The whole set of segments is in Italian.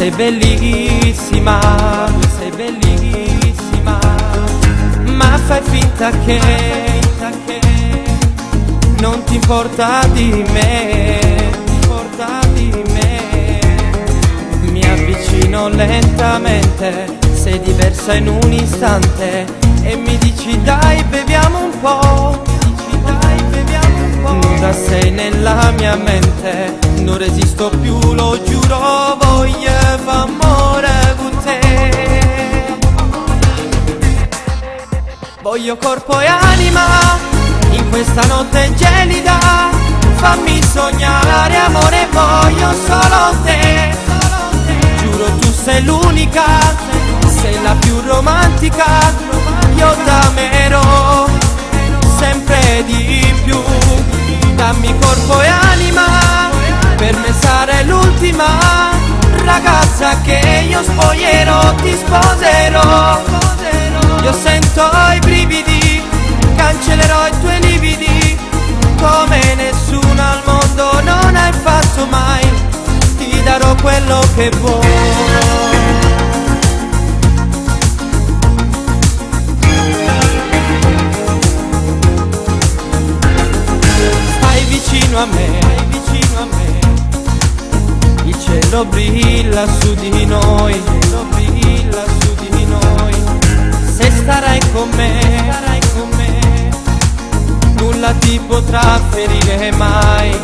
sei bellissima, sei bellissima, ma fai finta che non ti importa di me, mi avvicino lentamente, sei diversa in un istante e mi dici dai beviamo un po', nuda sei nella mia mente, non resisto più, lo giuro, voglio amore con te. Voglio corpo e anima in questa notte gelida, fammi sognare amore, voglio solo te. Giuro tu sei l'unica, sei la più romantica, io t'amerò sempre di più. Dammi corpo e anima, per me sarai l'ultima ragazza che io spoglierò, ti sposerò. Io sento i brividi, cancellerò i tuoi lividi, come nessuno al mondo non hai fatto mai, ti darò quello che vuoi. Vicino a me, il cielo brilla su di noi, se starai con me, nulla ti potrà ferire mai,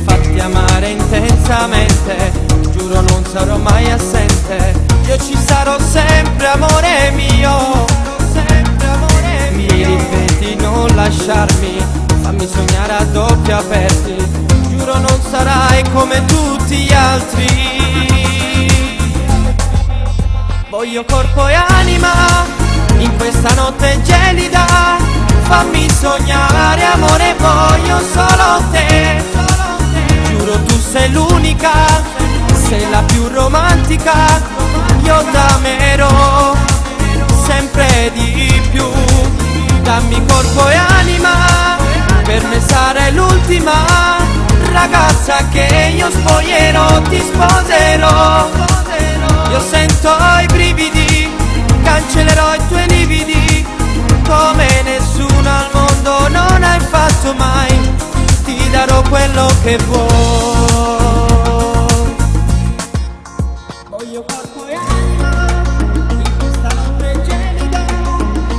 fatti amare intensamente, giuro non sarò mai assente, io ci sarò sempre amore mio, mi ripeti non lasciarmi, fammi sognare a doppio aperti, giuro non sarai come tutti gli altri. Voglio corpo e anima in questa notte gelida, fammi sognare amore, voglio solo te. Giuro tu sei l'unica, sei la più romantica, io t'amerò sempre di più. Dammi corpo e anima, per me sarai l'ultima ragazza che io spoglierò, ti sposerò. Io sento i brividi, cancellerò i tuoi lividi, come nessuno al mondo non hai fatto mai, ti darò quello che vuoi. Voglio corpo e anima in questa notte gelida,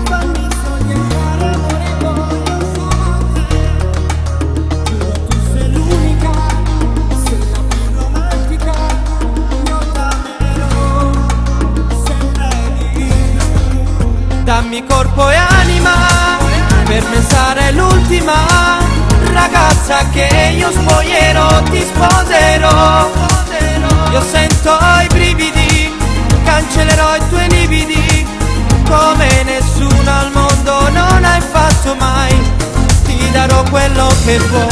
fammi sognare amore, voglio solo te. Giuro tu sei l'unica, sei la più romantica, io t'amerò sempre di più. Dammi corpo e anima, per me sarai l'ultima ragazza che io spoglierò, ti sposerò. Io sento i brividi, cancellerò i tuoi lividi, come nessuno al mondo non hai fatto mai, ti darò quello che vuoi.